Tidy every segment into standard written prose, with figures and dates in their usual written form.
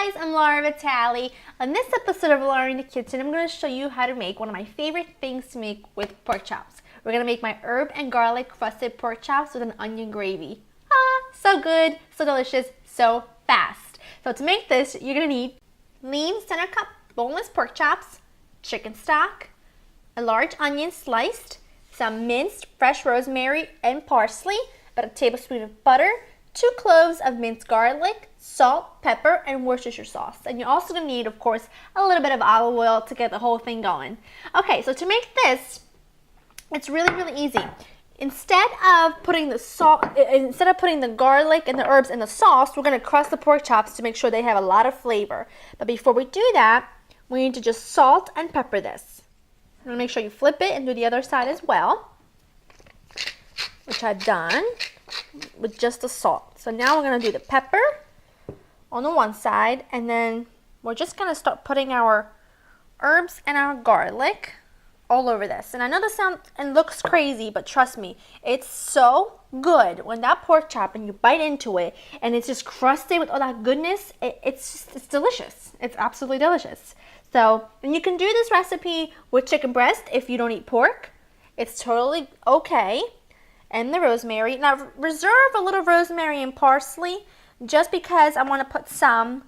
guys, I'm Laura Vitale. On this episode of Laura in the Kitchen, I'm going to show you how to make one of my favorite things to make with pork chops. We're going to make my herb and garlic crusted pork chops with an onion gravy. So good, so delicious, so fast. So to make this, you're going to need lean center cup boneless pork chops, chicken stock, a large onion sliced, some minced fresh rosemary and parsley, about a tablespoon of butter, 2 cloves of minced garlic, salt, pepper, and Worcestershire sauce. And you're also going to need, of course, a little bit of olive oil to get the whole thing going. Okay, so to make this, it's really easy. Instead of putting the garlic and the herbs in the sauce, we're going to crust the pork chops to make sure they have a lot of flavor. But before we do that, we need to just salt and pepper this. I'm going to make sure you flip it and do the other side as well, which I've done with just the salt. So now we're going to do the pepper on the one side, and then we're just going to start putting our herbs and our garlic all over this. And I know this sounds and looks crazy, but trust me, it's so good when that pork chop and you bite into it and it's just crusted with all that goodness. It's delicious. It's absolutely delicious. So, and you can do this recipe with chicken breast if you don't eat pork. It's totally okay. And the rosemary. Now reserve a little rosemary and parsley just because I want to put some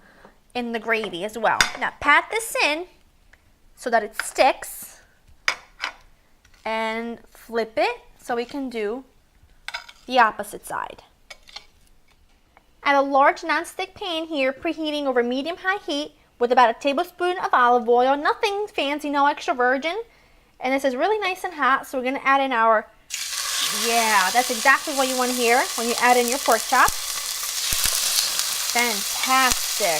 in the gravy as well. Now pat this in so that it sticks and flip it so we can do the opposite side. I have a large nonstick pan here preheating over medium-high heat with about a tablespoon of olive oil. Nothing fancy, no extra virgin. And this is really nice and hot, so we're going to add in our that's exactly what you want to hear when you add in your pork chops. Fantastic.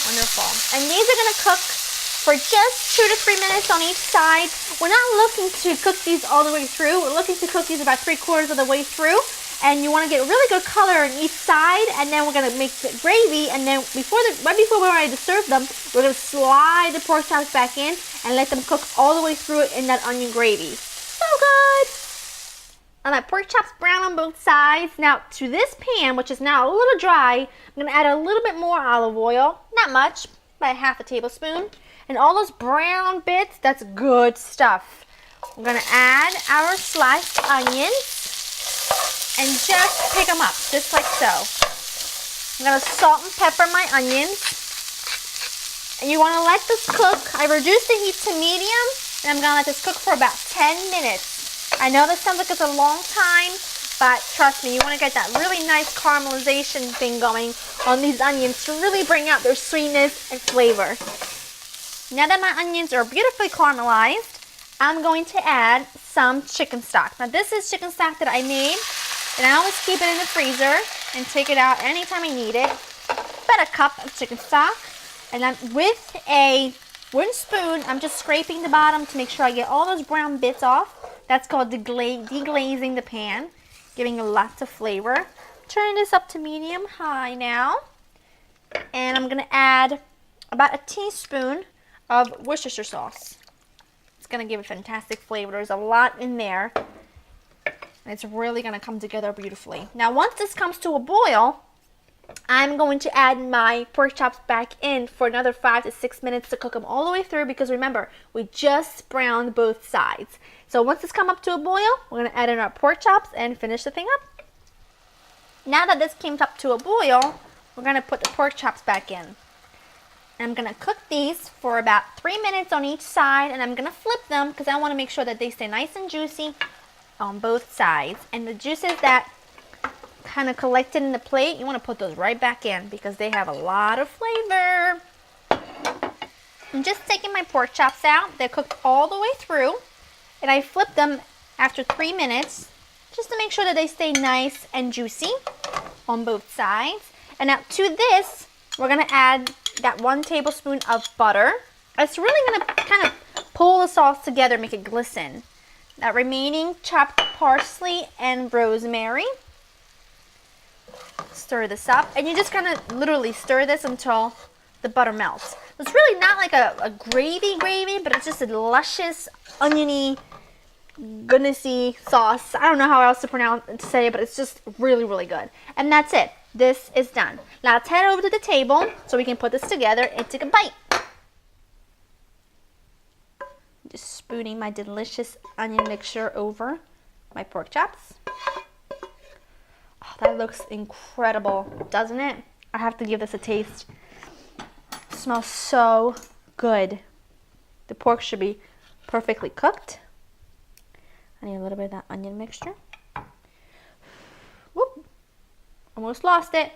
Wonderful. And these are going to cook for just 2 to 3 minutes on each side. We're not looking to cook these all the way through. We're looking to cook these about 3/4 of the way through. And you want to get really good color on each side. And then we're going to make the gravy. And then right before we're ready to serve them, we're going to slide the pork chops back in and let them cook all the way through it in that onion gravy. So good! Now my pork chops brown on both sides. Now to this pan, which is now a little dry, I'm going to add a little bit more olive oil. Not much, about half a tablespoon. And all those brown bits, that's good stuff. We're going to add our sliced onions and just pick them up, just like so. I'm going to salt and pepper my onions. And you want to let this cook. I reduced the heat to medium. And I'm going to let this cook for about 10 minutes. I know this sounds like it's a long time, but trust me, you want to get that really nice caramelization thing going on these onions to really bring out their sweetness and flavor. Now that my onions are beautifully caramelized, I'm going to add some chicken stock. Now this is chicken stock that I made, and I always keep it in the freezer and take it out anytime I need it. About a cup of chicken stock, and I'm with a wooden spoon, I'm just scraping the bottom to make sure I get all those brown bits off. That's called deglazing the pan, giving it lots of flavor. Turning this up to medium-high now. And I'm going to add about a teaspoon of Worcestershire sauce. It's going to give it fantastic flavor. There's a lot in there. And it's really going to come together beautifully. Now once this comes to a boil, I'm going to add my pork chops back in for another 5 to 6 minutes to cook them all the way through, because remember, we just browned both sides. So once this comes up to a boil, we're going to add in our pork chops and finish the thing up. Now that this came up to a boil, we're going to put the pork chops back in. And I'm going to cook these for about 3 minutes on each side, and I'm going to flip them because I want to make sure that they stay nice and juicy on both sides. And the juices that kind of collected in the plate, you want to put those right back in because they have a lot of flavor. I'm just taking my pork chops out. They're cooked all the way through, and I flip them after 3 minutes just to make sure that they stay nice and juicy on both sides. And now to this, we're going to add that 1 tablespoon of butter. It's really going to kind of pull the sauce together, make it glisten. That remaining chopped parsley and rosemary. Stir this up, and you're just gonna literally stir this until the butter melts. It's really not like a gravy, but it's just a luscious, oniony, goodnessy sauce. I don't know how else to say it, but it's just really good. And that's it. this is done. Now let's head over to the table so we can put this together and take a bite. Just spooning my delicious onion mixture over my pork chops. Oh, that looks incredible, doesn't it? I have to give this a taste. It smells so good. The pork should be perfectly cooked. I need a little bit of that onion mixture. Whoop. Almost lost it.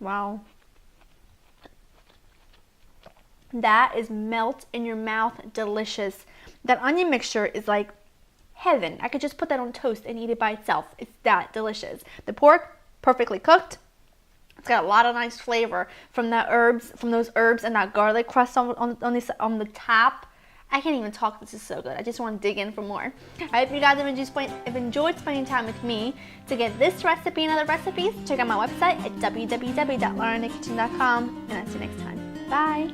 Wow. That is melt in your mouth delicious. That onion mixture is like heaven. I could just put that on toast and eat it by itself. It's that delicious. The pork, perfectly cooked. It's got a lot of nice flavor from the herbs, from those herbs and that garlic crust on the top. I can't even talk. This is so good. I just want to dig in for more. I hope you guys have enjoyed spending time with me. To get this recipe and other recipes, check out my website at www.laurenkitchen.com. And I'll see you next time. Bye.